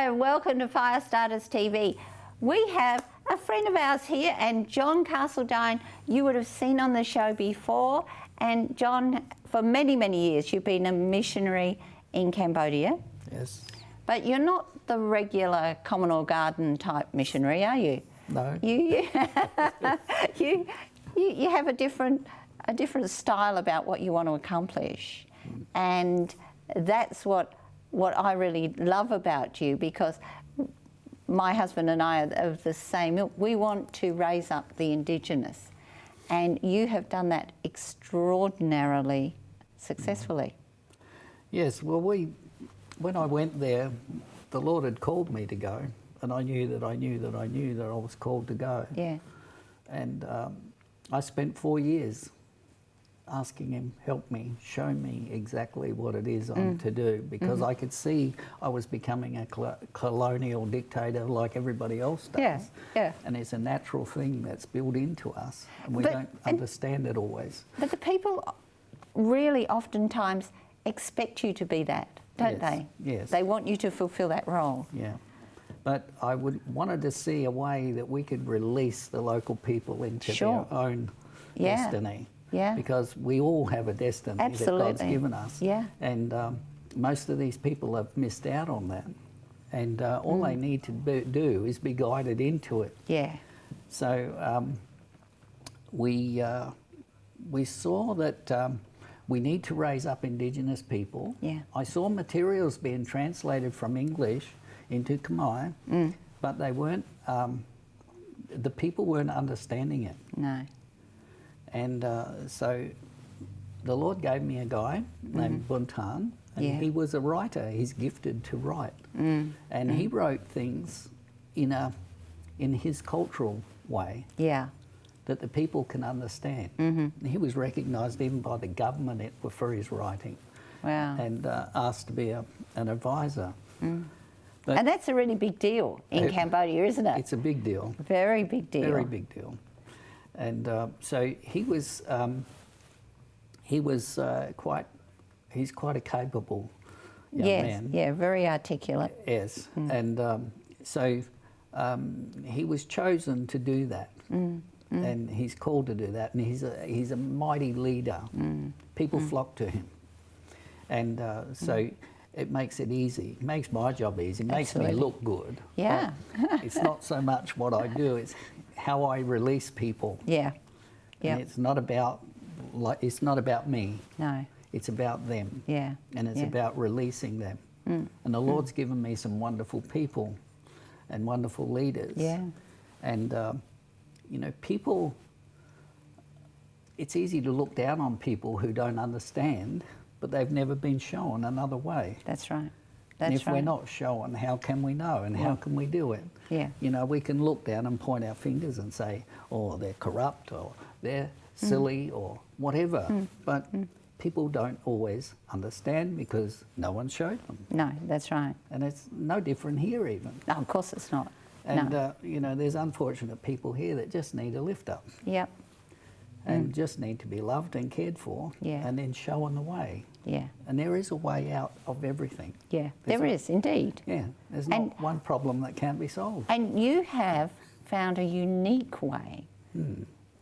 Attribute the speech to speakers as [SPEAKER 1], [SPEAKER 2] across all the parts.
[SPEAKER 1] Hello, welcome to Firestarters TV. We have a friend of ours here, and John Castledine, you would have seen on the show before. And John, for many, many years, you've been a missionary in Cambodia.
[SPEAKER 2] Yes.
[SPEAKER 1] But you're not the regular common or garden type missionary, are you?
[SPEAKER 2] No.
[SPEAKER 1] You have a different style about what you want to accomplish. And that's what I really love about you, because my husband and I are of the same ilk. We want to raise up the Indigenous, and you have done that extraordinarily successfully.
[SPEAKER 2] Yes, well, when I went there, the Lord had called me to go, and I knew that I was called to go.
[SPEAKER 1] Yeah.
[SPEAKER 2] And I spent 4 years asking him, help me, show me exactly what it is I'm to do, because I could see I was becoming a colonial dictator like everybody else does.
[SPEAKER 1] Yeah, yeah.
[SPEAKER 2] And it's a natural thing that's built into us, and we don't understand it always.
[SPEAKER 1] But the people really oftentimes expect you to be that, don't they?
[SPEAKER 2] Yes.
[SPEAKER 1] They want you to fulfil that role.
[SPEAKER 2] Yeah. But I wanted to see a way that we could release the local people into their own destiny.
[SPEAKER 1] Yeah.
[SPEAKER 2] Because we all have a destiny that God's given us.
[SPEAKER 1] Yeah.
[SPEAKER 2] And most of these people have missed out on that. And all they need to do is be guided into it.
[SPEAKER 1] Yeah.
[SPEAKER 2] So we saw that we need to raise up Indigenous people.
[SPEAKER 1] Yeah.
[SPEAKER 2] I saw materials being translated from English into Khmer, but they weren't, the people weren't understanding it.
[SPEAKER 1] No.
[SPEAKER 2] And so the Lord gave me a guy named Buntan, and he was a writer. He's gifted to write. And he wrote things in his cultural way that the people can understand. And he was recognised even by the government for his writing.
[SPEAKER 1] Wow.
[SPEAKER 2] And asked to be an advisor.
[SPEAKER 1] And that's a really big deal in Cambodia, isn't it?
[SPEAKER 2] It's a big deal.
[SPEAKER 1] Very big deal.
[SPEAKER 2] Very big deal. And so he's quite a capable young man.
[SPEAKER 1] Yeah, very articulate.
[SPEAKER 2] Yes, and so he was chosen to do that, and he's called to do that, and he's a mighty leader. People flock to him, and so it makes it easy. It makes my job easy. It makes me look good.
[SPEAKER 1] Yeah.
[SPEAKER 2] It's not so much what I do, it's how I release people.
[SPEAKER 1] Yeah. Yeah.
[SPEAKER 2] And it's not about me.
[SPEAKER 1] No.
[SPEAKER 2] It's about them.
[SPEAKER 1] Yeah.
[SPEAKER 2] And it's about releasing them. And the Lord's given me some wonderful people and wonderful leaders.
[SPEAKER 1] Yeah.
[SPEAKER 2] And you know, people, it's easy to look down on people who don't understand, but they've never been shown another way.
[SPEAKER 1] That's right.
[SPEAKER 2] And if we're not shown, how can we know, and how can we do it?
[SPEAKER 1] Yeah.
[SPEAKER 2] You know, we can look down and point our fingers and say, oh, they're corrupt, or they're silly, or whatever. But people don't always understand because no one showed them.
[SPEAKER 1] No, that's right.
[SPEAKER 2] And it's no different here even.
[SPEAKER 1] No, of course it's not.
[SPEAKER 2] And, you know, there's unfortunate people here that just need a lift up.
[SPEAKER 1] Yep.
[SPEAKER 2] And just need to be loved and cared for, and then shown the way.
[SPEAKER 1] Yeah.
[SPEAKER 2] And there is a way out of everything.
[SPEAKER 1] Yeah, there is indeed.
[SPEAKER 2] Yeah, there's not one problem that can't be solved.
[SPEAKER 1] And you have found a unique way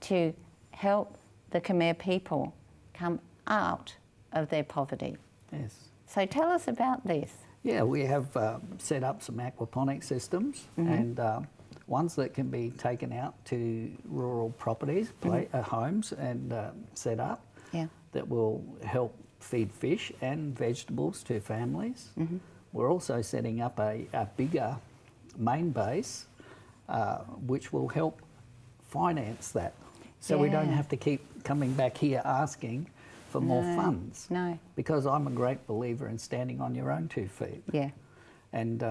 [SPEAKER 1] to help the Khmer people come out of their poverty.
[SPEAKER 2] Yes.
[SPEAKER 1] So tell us about this.
[SPEAKER 2] Yeah, we have set up some aquaponic systems, and ones that can be taken out to rural properties, homes, and set up, that will help feed fish and vegetables to families. We're also setting up a bigger main base, which will help finance that. So we don't have to keep coming back here asking for more funds.
[SPEAKER 1] No.
[SPEAKER 2] Because I'm a great believer in standing on your own 2 feet.
[SPEAKER 1] Yeah.
[SPEAKER 2] And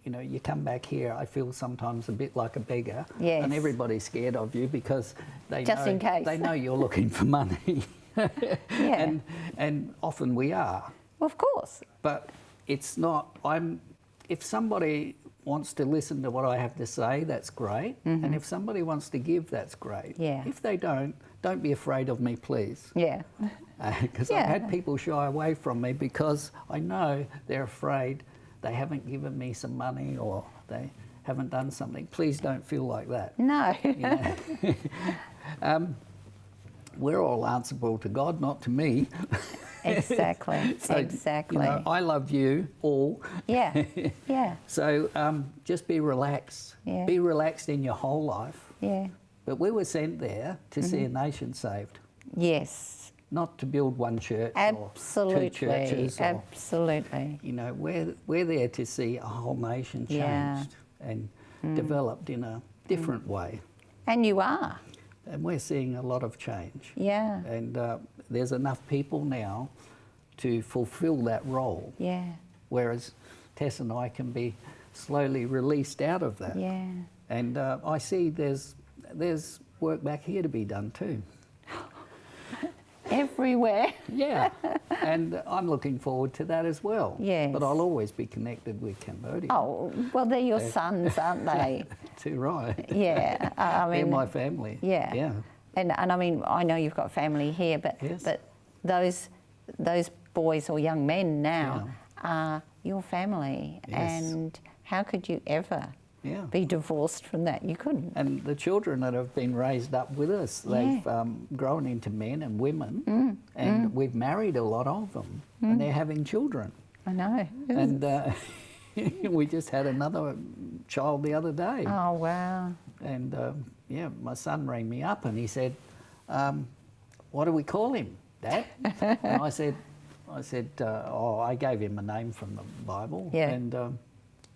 [SPEAKER 2] you know, you come back here, I feel sometimes a bit like a beggar.
[SPEAKER 1] Yes.
[SPEAKER 2] And everybody's scared of you because they
[SPEAKER 1] in case.
[SPEAKER 2] They know you're looking for money. And often we are.
[SPEAKER 1] Well, of course.
[SPEAKER 2] But it's not, if somebody wants to listen to what I have to say, that's great. And if somebody wants to give, that's great.
[SPEAKER 1] Yeah.
[SPEAKER 2] If they don't be afraid of me, please.
[SPEAKER 1] Yeah.
[SPEAKER 2] Because I've had people shy away from me because I know they're afraid they haven't given me some money or they haven't done something. Please don't feel like that.
[SPEAKER 1] No.
[SPEAKER 2] You know? We're all answerable to God, not to me.
[SPEAKER 1] Exactly.
[SPEAKER 2] So,
[SPEAKER 1] exactly.
[SPEAKER 2] You know, I love you all.
[SPEAKER 1] Yeah. Yeah.
[SPEAKER 2] So just be relaxed.
[SPEAKER 1] Yeah.
[SPEAKER 2] Be relaxed in your whole life.
[SPEAKER 1] Yeah.
[SPEAKER 2] But we were sent there to see a nation saved,
[SPEAKER 1] Yes.
[SPEAKER 2] not to build one church
[SPEAKER 1] Absolutely.
[SPEAKER 2] or 2 churches. Or,
[SPEAKER 1] Absolutely.
[SPEAKER 2] you know, we're there to see a whole nation changed
[SPEAKER 1] Yeah.
[SPEAKER 2] and developed in a different way.
[SPEAKER 1] And you are.
[SPEAKER 2] And we're seeing a lot of change.
[SPEAKER 1] Yeah.
[SPEAKER 2] And there's enough people now to fulfill that role.
[SPEAKER 1] Yeah.
[SPEAKER 2] Whereas Tess and I can be slowly released out of that.
[SPEAKER 1] Yeah.
[SPEAKER 2] And I see there's work back here to be done too.
[SPEAKER 1] Everywhere.
[SPEAKER 2] Yeah, and I'm looking forward to that as well.
[SPEAKER 1] Yes.
[SPEAKER 2] But I'll always be connected with Cambodia.
[SPEAKER 1] Oh, well, they're your sons, aren't they?
[SPEAKER 2] Too right.
[SPEAKER 1] Yeah. I
[SPEAKER 2] They're
[SPEAKER 1] mean,
[SPEAKER 2] my family.
[SPEAKER 1] yeah.
[SPEAKER 2] Yeah.
[SPEAKER 1] And I mean, I know you've got family here, but
[SPEAKER 2] Yes.
[SPEAKER 1] but those boys or young men now are your family.
[SPEAKER 2] Yes.
[SPEAKER 1] And how could you ever
[SPEAKER 2] Yeah.
[SPEAKER 1] be divorced from that? You couldn't.
[SPEAKER 2] And the children that have been raised up with us, they've grown into men and women, and we've married a lot of them, and they're having children.
[SPEAKER 1] I know.
[SPEAKER 2] And we just had another child the other day.
[SPEAKER 1] Oh, wow.
[SPEAKER 2] And yeah, my son rang me up and he said, "What do we call him, Dad?" And I said, I gave him a name from the Bible.
[SPEAKER 1] Yeah.
[SPEAKER 2] And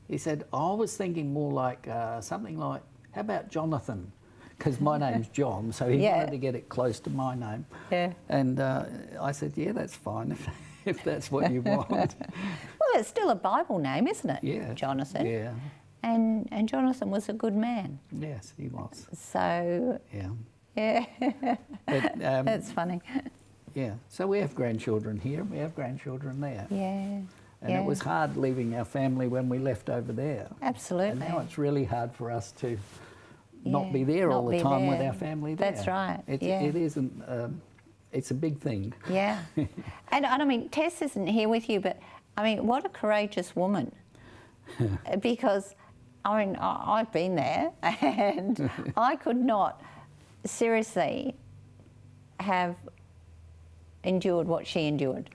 [SPEAKER 2] he said, I was thinking more like something like, how about Jonathan? Because my name's John, so he wanted to get it close to my name.
[SPEAKER 1] Yeah.
[SPEAKER 2] And I said, yeah, that's fine if that's what you want.
[SPEAKER 1] Well, it's still a Bible name, isn't it?
[SPEAKER 2] Yeah.
[SPEAKER 1] Jonathan.
[SPEAKER 2] Yeah.
[SPEAKER 1] And Jonathan was a good man.
[SPEAKER 2] Yes, he was.
[SPEAKER 1] So,
[SPEAKER 2] Yeah.
[SPEAKER 1] yeah.
[SPEAKER 2] But,
[SPEAKER 1] That's funny.
[SPEAKER 2] yeah. So we have grandchildren here. We have grandchildren there.
[SPEAKER 1] Yeah.
[SPEAKER 2] And it was hard leaving our family when we left over there.
[SPEAKER 1] Absolutely.
[SPEAKER 2] And now it's really hard for us to not
[SPEAKER 1] Yeah,
[SPEAKER 2] be there all
[SPEAKER 1] not
[SPEAKER 2] the
[SPEAKER 1] be
[SPEAKER 2] time with
[SPEAKER 1] there.
[SPEAKER 2] our family there.
[SPEAKER 1] That's right,
[SPEAKER 2] It,
[SPEAKER 1] yeah.
[SPEAKER 2] it isn't, it's a big thing.
[SPEAKER 1] Yeah. and I mean, Tess isn't here with you, but I mean, what a courageous woman. Because, I mean, I've been there and I could not seriously have endured what she endured,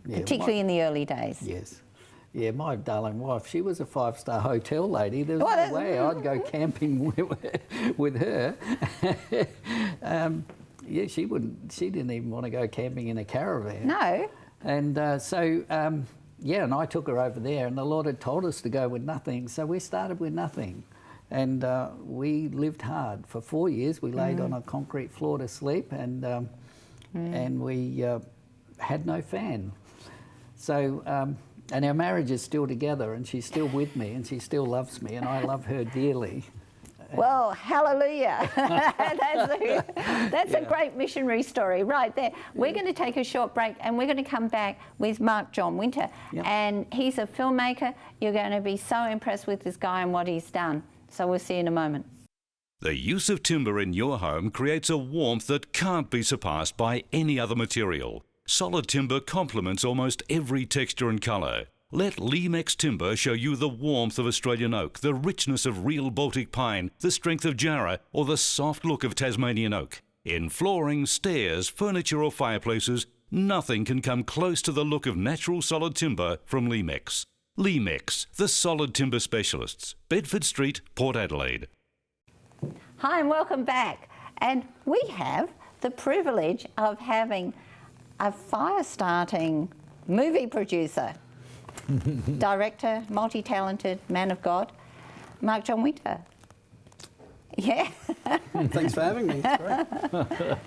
[SPEAKER 2] Yeah,
[SPEAKER 1] particularly in the early days.
[SPEAKER 2] Yes. Yeah, my darling wife, she was a 5-star hotel lady. There's
[SPEAKER 1] Well,
[SPEAKER 2] no way I'd go camping with her. Yeah, she didn't even want to go camping in a caravan.
[SPEAKER 1] No.
[SPEAKER 2] And yeah, and I took her over there, and the Lord had told us to go with nothing, so we started with nothing. And we lived hard. For 4 years, we laid on a concrete floor to sleep, and we had no fan. So, and our marriage is still together, and she's still with me, and she still loves me, and I love her dearly.
[SPEAKER 1] Well, hallelujah. That's a great missionary story right there. We're going to take a short break and we're going to come back with Mark John Winter.
[SPEAKER 2] Yep.
[SPEAKER 1] And he's a filmmaker. You're going to be so impressed with this guy and what he's done. So we'll see you in a moment.
[SPEAKER 3] The use of timber in your home creates a warmth that can't be surpassed by any other material. Solid timber complements almost every texture and colour. Let Lemex Timber show you the warmth of Australian oak, the richness of real Baltic pine, the strength of Jarrah, or the soft look of Tasmanian oak. In flooring, stairs, furniture or fireplaces, nothing can come close to the look of natural solid timber from Lemex. Lemex, the solid timber specialists. Bedford Street, Port Adelaide.
[SPEAKER 1] Hi and welcome back. And we have the privilege of having a fire-starting movie producer, director, multi-talented man of God, Mark John Winter. Yeah.
[SPEAKER 4] Thanks for having me. It's great.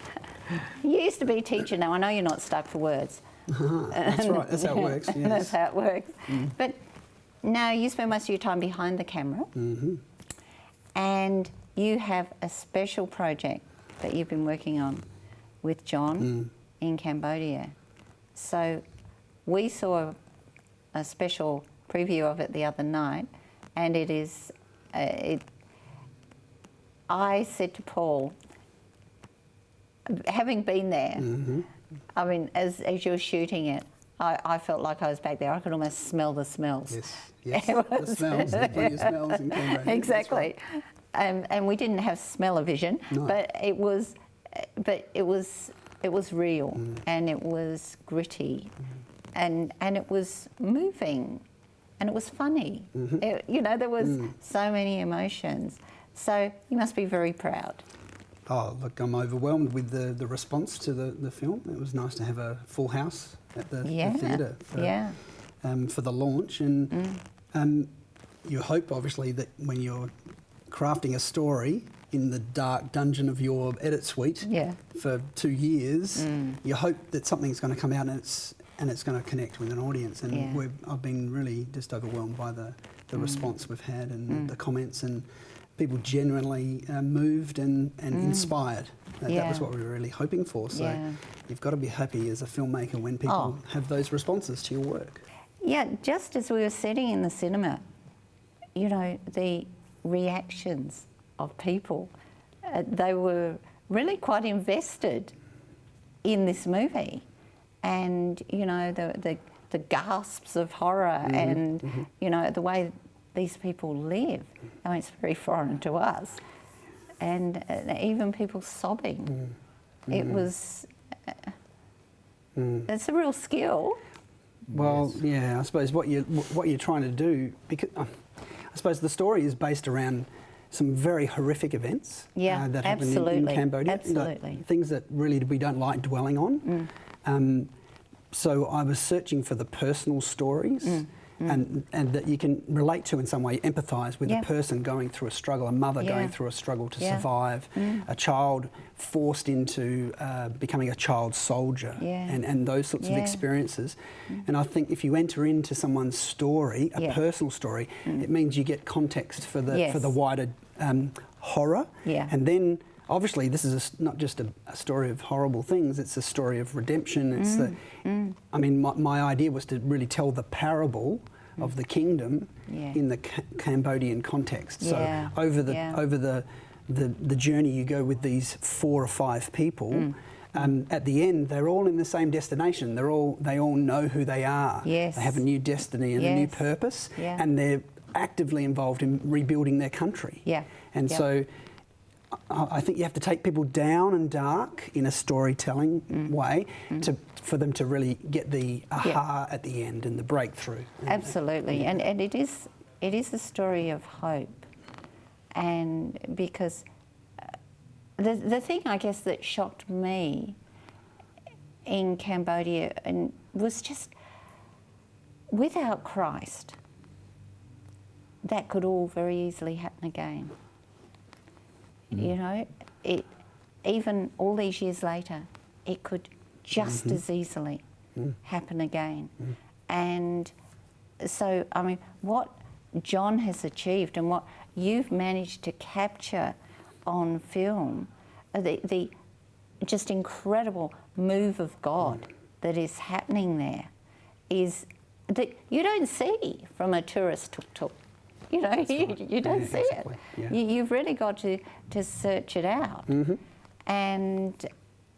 [SPEAKER 1] You used to be a teacher now. I know you're not stuck for words.
[SPEAKER 4] That's right. That's how it works. Yes.
[SPEAKER 1] That's how it works. But now you spend most of your time behind the camera, and you have a special project that you've been working on with John in Cambodia. So we saw a special preview of it the other night, and it is, I said to Paul, having been there, I mean, as you're shooting it, I felt like I was back there. I could almost smell the smells.
[SPEAKER 4] Yes, the smells, there's plenty of smells in Cambodia.
[SPEAKER 1] Exactly. Right. And we didn't have smell-o-vision,
[SPEAKER 4] No.
[SPEAKER 1] but it was real, and it was gritty, and it was moving, and it was funny. There was so many emotions. So you must be very proud.
[SPEAKER 4] Oh, look, I'm overwhelmed with the response to the film. It was nice to have a full house at the theatre for the launch. And you hope, obviously, that when you're crafting a story in the dark dungeon of your edit suite for 2 years, you hope that something's going to come out and it's going to connect with an audience. And I've been really just overwhelmed by the response we've had and the comments, and people genuinely moved and inspired. That was what we were really hoping for. So you've got to be happy as a filmmaker when people have those responses to your work.
[SPEAKER 1] Yeah, just as we were sitting in the cinema, the reactions of people, they were really quite invested in this movie. And, the gasps of horror and, the way these people live. I mean, it's very foreign to us. And even people sobbing. It was, it's a real skill.
[SPEAKER 4] Well, I suppose what you're trying to do, because I suppose the story is based around some very horrific events that happened in Cambodia.
[SPEAKER 1] Absolutely.
[SPEAKER 4] Things that really we don't like dwelling on. So I was searching for the personal stories and that you can relate to in some way, empathise with a person going through a struggle, a mother going through a struggle to survive, a child forced into becoming a child soldier, and those sorts of experiences. And I think if you enter into someone's story, a personal story, it means you get context for the wider horror. And then obviously this is not just a story of horrible things, it's a story of redemption. It's I mean, my idea was to really tell the parable of the kingdom in the Cambodian context. So over the journey you go with these 4 or 5 people, at the end they're all in the same destination. They all know who they are. They have a new destiny and a new purpose, and they're actively involved in rebuilding their country. And so I think you have to take people down and dark in a storytelling way for them to really get the aha at the end and the breakthrough.
[SPEAKER 1] Absolutely, and it is a story of hope, and because the thing I guess that shocked me in Cambodia and was just without Christ, that could all very easily happen again. Even all these years later, it could just as easily happen again. And so, I mean, what John has achieved and what you've managed to capture on film, the just incredible move of God that is happening there, is that you don't see from a tourist tuk-tuk. You don't see it. You've really got to search it out. And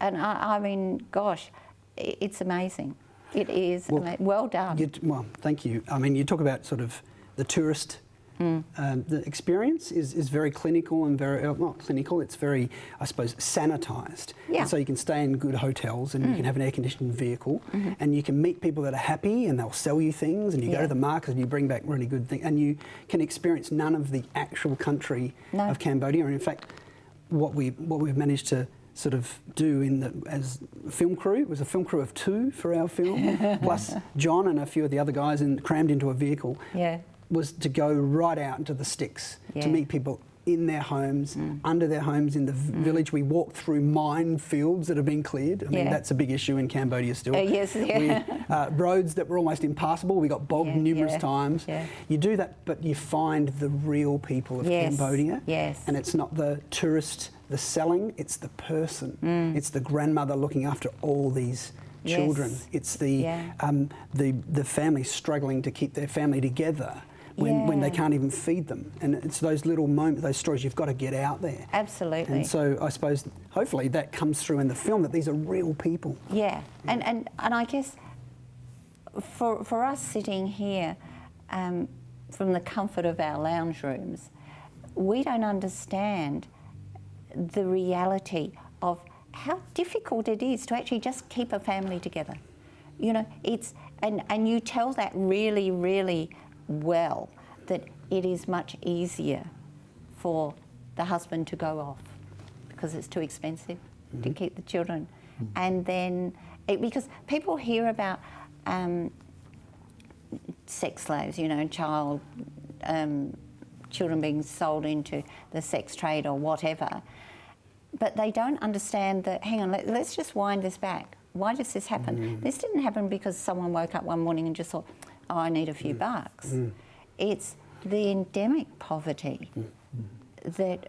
[SPEAKER 1] I mean, gosh, it's amazing. It is. Well done.
[SPEAKER 4] Well, thank you. I mean, you talk about sort of the tourist. The experience is very clinical and very, not clinical, it's very, I suppose, sanitised. And so you can stay in good hotels and you can have an air-conditioned vehicle and you can meet people that are happy and they'll sell you things, and you go to the market and you bring back really good things, and you can experience none of the actual country of Cambodia. And in fact, what we've managed to sort of do as a film crew, it was a film crew of 2 for our film, plus John and a few of the other guys crammed into a vehicle. Was to go right out into the sticks to meet people in their homes, under their homes, in the village. We walked through minefields that have been cleared. I mean, that's a big issue in Cambodia still. Roads that were almost impassable. We got bogged numerous times. You do that, but you find the real people of Cambodia. And it's not the tourist, the selling, it's the person. It's the grandmother looking after all these children. It's the family struggling to keep their family together when they can't even feed them. And it's those little moments, those stories, you've got to get out there.
[SPEAKER 1] Absolutely.
[SPEAKER 4] And so I suppose hopefully that comes through in the film, that these are real people.
[SPEAKER 1] And I guess for us sitting here from the comfort of our lounge rooms, we don't understand the reality of how difficult it is to actually just keep a family together. You know, it's, and you tell that really, really well, that it is much easier for the husband to go off because it's too expensive to keep the children. And then, because people hear about sex slaves, you know, children being sold into the sex trade or whatever, but they don't understand that, hang on, let's just wind this back. Why does this happen? This didn't happen because someone woke up one morning and just thought, oh, I need a few bucks. It's the endemic poverty that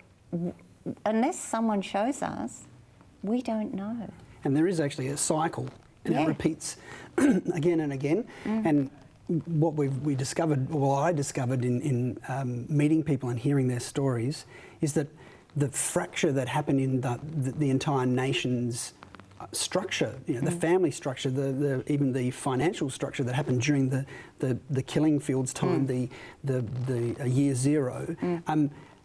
[SPEAKER 1] unless someone shows us, we don't know.
[SPEAKER 4] And there is actually a cycle, and it repeats again and again. And what we discovered, well, I discovered in meeting people and hearing their stories, is that the fracture that happened in the entire nation's structure, you know, the family structure, even the financial structure that happened during the killing fields time, the year zero,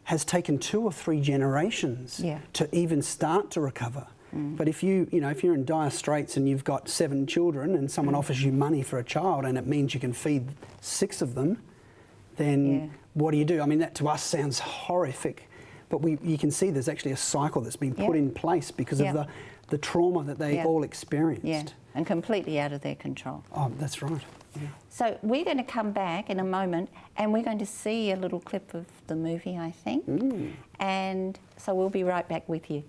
[SPEAKER 4] has taken 2 or 3 generations to even start to recover. But if you're in dire straits and you've got 7 children and someone offers you money for a child and it means you can feed 6 of them, then what do? I mean, that to us sounds horrific, but you can see there's actually a cycle that's been put in place because of the trauma that they all experienced.
[SPEAKER 1] Yeah, and completely out of their control.
[SPEAKER 4] Oh, that's right. Yeah.
[SPEAKER 1] So we're going to come back in a moment and we're going to see a little clip of the movie, I think. And so we'll be right back with you.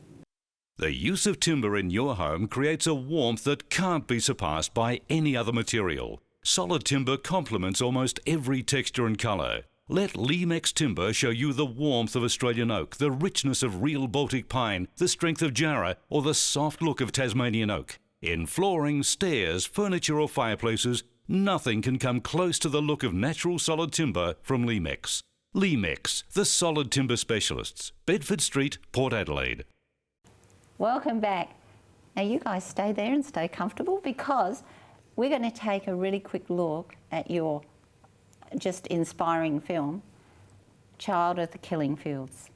[SPEAKER 3] The use of timber in your home creates a warmth that can't be surpassed by any other material. Solid timber complements almost every texture and colour. Let Limex Timber show you the warmth of Australian oak, the richness of real Baltic pine, the strength of Jarrah, or the soft look of Tasmanian oak. In flooring, stairs, furniture or fireplaces, nothing can come close to the look of natural solid timber from Limex. Limex, the solid timber specialists. Bedford Street, Port Adelaide.
[SPEAKER 1] Welcome back. Now you guys stay there and stay comfortable because we're going to take a really quick look at your just inspiring film, Child of the Killing Fields.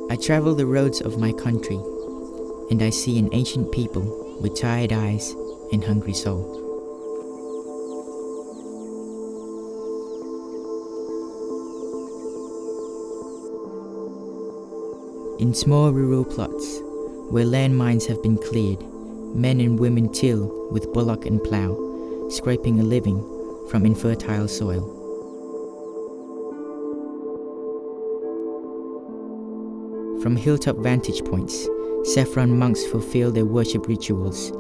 [SPEAKER 5] I travel the roads of my country, and I see an ancient people with tired eyes and hungry soul. In small rural plots, where landmines have been cleared, men and women till with bullock and plough, scraping a living from infertile soil. From hilltop vantage points, saffron monks fulfill their worship rituals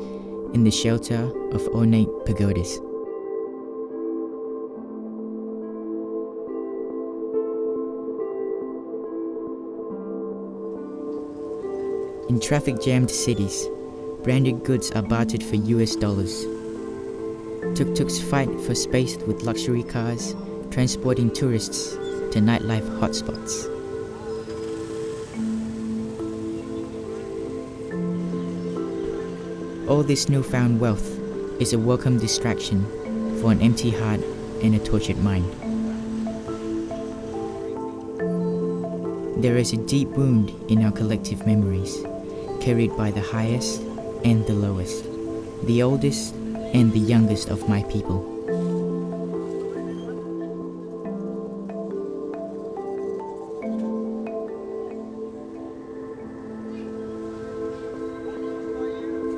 [SPEAKER 5] in the shelter of ornate pagodas. In traffic-jammed cities, branded goods are bartered for US dollars. Tuk-tuks fight for space with luxury cars, transporting tourists to nightlife hotspots. All this newfound wealth is a welcome distraction for an empty heart and a tortured mind. There is a deep wound in our collective memories, carried by the highest and the lowest, the oldest and the youngest of my people.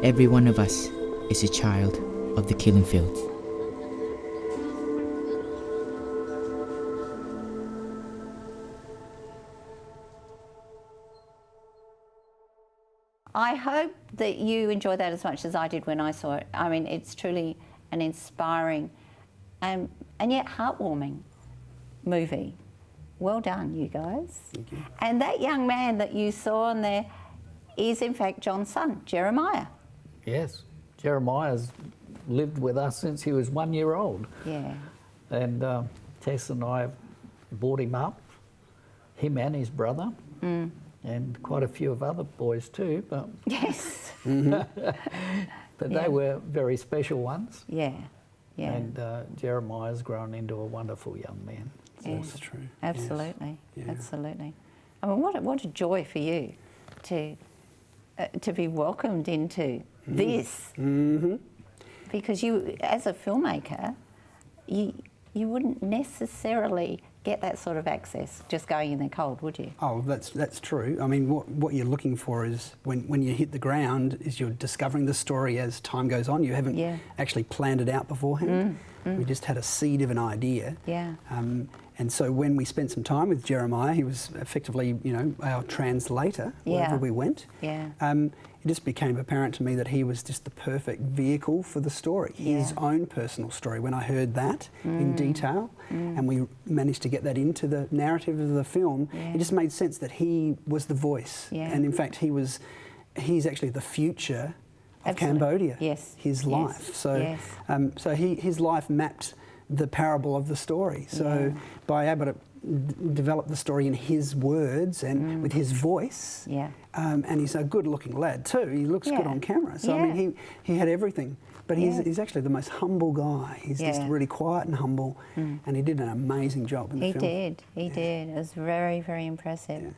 [SPEAKER 5] Every one of us is a child of the killing fields.
[SPEAKER 1] I hope that you enjoyed that as much as I did when I saw it. I mean, it's truly an inspiring and yet heartwarming movie. Well done, you guys.
[SPEAKER 4] Thank you.
[SPEAKER 1] And that young man that you saw on there, is in fact John's son, Jeremiah.
[SPEAKER 2] Yes, Jeremiah's lived with us since he was 1 year old.
[SPEAKER 1] Yeah.
[SPEAKER 2] And Tess and I brought him up, him and his brother, and quite a few of other boys too. But
[SPEAKER 1] yes.
[SPEAKER 2] but they were very special ones.
[SPEAKER 1] Yeah. Yeah.
[SPEAKER 2] And Jeremiah's grown into a wonderful young man.
[SPEAKER 1] Yeah.
[SPEAKER 4] That's true.
[SPEAKER 1] Absolutely.
[SPEAKER 4] Yes. Yeah.
[SPEAKER 1] Absolutely. I mean, what a joy for you to be welcomed into this.
[SPEAKER 4] Mm-hmm.
[SPEAKER 1] Because you, as a filmmaker, you wouldn't necessarily get that sort of access just going in there cold, would you?
[SPEAKER 4] Oh, that's true. I mean, what you're looking for is when you hit the ground, is you're discovering the story as time goes on. You haven't actually planned it out beforehand. We just had a seed of an idea.
[SPEAKER 1] Yeah.
[SPEAKER 4] And so when we spent some time with Jeremiah, he was effectively, you know, our translator wherever we went.
[SPEAKER 1] Yeah.
[SPEAKER 4] It just became apparent to me that he was just the perfect vehicle for the story, his own personal story. When I heard that in detail, and we managed to get that into the narrative of the film, it just made sense that he was the voice.
[SPEAKER 1] Yeah.
[SPEAKER 4] And in fact, he's actually the future of Cambodia.
[SPEAKER 1] Yes.
[SPEAKER 4] His life. So, his life mapped the parable of the story. So by able to develop the story in his words and with his voice, and he's a good-looking lad too. He looks good on camera. So I mean, he had everything. But he's actually the most humble guy. He's just really quiet and humble, and he did an amazing job in the film.
[SPEAKER 1] He did. It was very, very impressive. Yeah.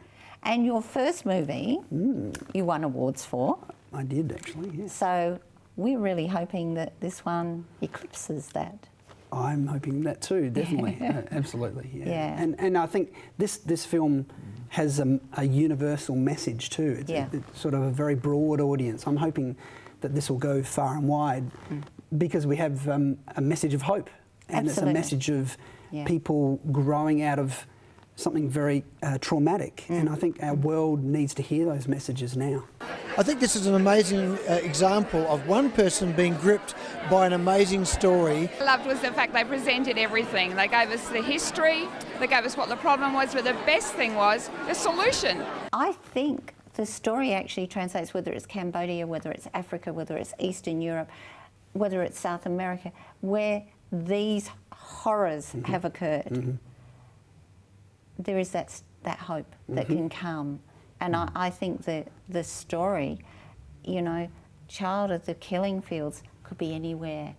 [SPEAKER 1] And your first movie, you won awards for.
[SPEAKER 4] I did actually. Yes.
[SPEAKER 1] So we're really hoping that this one eclipses that.
[SPEAKER 4] I'm hoping that too, definitely, absolutely.
[SPEAKER 1] Yeah.
[SPEAKER 4] And I think this film has a universal message too. It's sort of a very broad audience. I'm hoping that this will go far and wide because we have a message of hope, and it's a message of people growing out of something very traumatic. And I think our world needs to hear those messages now.
[SPEAKER 6] I think this is an amazing example of one person being gripped by an amazing story.
[SPEAKER 7] What I loved was the fact they presented everything. They gave us the history, they gave us what the problem was, but the best thing was the solution.
[SPEAKER 1] I think the story actually translates, whether it's Cambodia, whether it's Africa, whether it's Eastern Europe, whether it's South America, where these horrors have occurred. There is that hope that can come. And I think that the story, you know, child of the killing fields could be anywhere.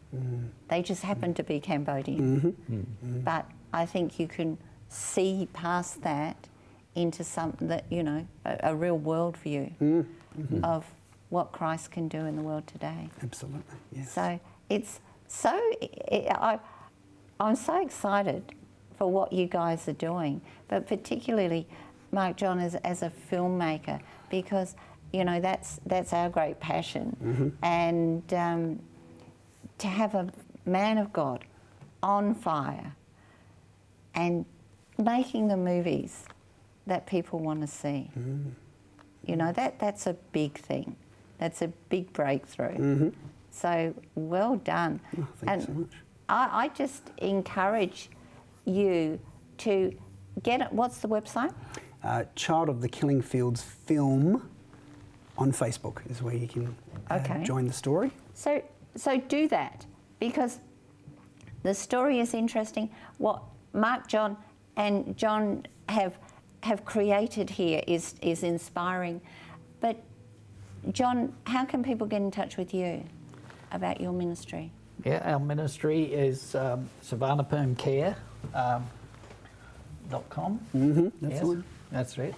[SPEAKER 1] They just happen to be Cambodian. But I think you can see past that into something that, you know, a real worldview of what Christ can do in the world today.
[SPEAKER 4] Absolutely, yes.
[SPEAKER 1] So it's so, I'm so excited for what you guys are doing, but particularly Mark John as a filmmaker, because you know that's our great passion, and to have a man of God on fire and making the movies that people want to see. You know, that's a big thing. That's a big breakthrough. So well done.
[SPEAKER 4] Oh, thanks so much.
[SPEAKER 1] I just encourage you to get it. What's the website?
[SPEAKER 4] Child of the Killing Fields Film on Facebook is where you can join the story.
[SPEAKER 1] So do that, because the story is interesting. What Mark John and John have created here is inspiring. But John, how can people get in touch with you about your ministry?
[SPEAKER 2] Yeah, our ministry is savannahpermcare.com.
[SPEAKER 4] That's the one.
[SPEAKER 2] That's right.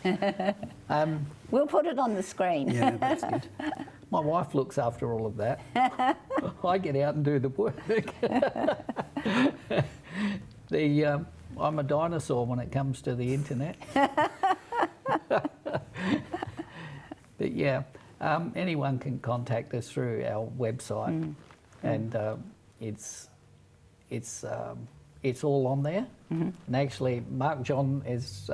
[SPEAKER 1] We'll put it on the screen.
[SPEAKER 4] Yeah, that's good.
[SPEAKER 2] My wife looks after all of that. I get out and do the work. I'm a dinosaur when it comes to the internet. But yeah, anyone can contact us through our website, and it's all on there. And actually, Mark John has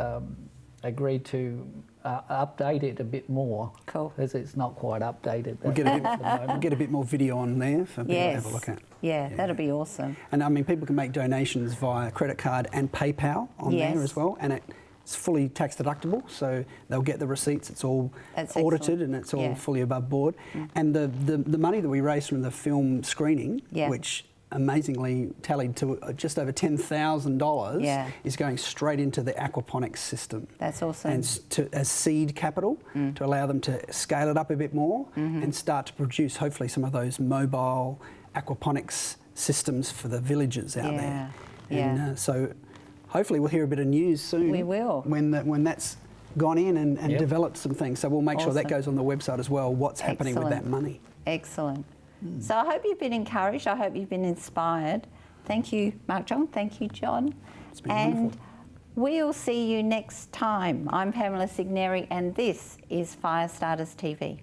[SPEAKER 2] agreed to update it a bit more.
[SPEAKER 1] Cool.
[SPEAKER 2] Because it's not quite updated.
[SPEAKER 4] We'll get a bit more video on there for people to have a look at.
[SPEAKER 1] Yeah, that'll be awesome.
[SPEAKER 4] And I mean, people can make donations via credit card and PayPal on there as well. And It's fully tax deductible, so they'll get the receipts. It's all
[SPEAKER 1] That's
[SPEAKER 4] audited
[SPEAKER 1] excellent.
[SPEAKER 4] and it's all
[SPEAKER 1] Yeah.
[SPEAKER 4] fully above board. And the money that we raised from the film screening, which amazingly tallied to just over $10,000, is going straight into the aquaponics system.
[SPEAKER 1] That's awesome.
[SPEAKER 4] And as seed capital to allow them to scale it up a bit more and start to produce hopefully some of those mobile aquaponics systems for the villages out there. And so hopefully we'll hear a bit of news soon.
[SPEAKER 1] We will.
[SPEAKER 4] When that's gone in and developed some things. So we'll make sure that
[SPEAKER 1] Awesome.
[SPEAKER 4] goes on the website as well, what's happening with that
[SPEAKER 1] Excellent.
[SPEAKER 4] money.
[SPEAKER 1] Excellent. So I hope you've been encouraged. I hope you've been inspired. Thank you, Mark John. Thank you, John.
[SPEAKER 4] It's been
[SPEAKER 1] and
[SPEAKER 4] wonderful.
[SPEAKER 1] we'll see you next time. I'm Pamela Segneri, and this is Firestarters TV.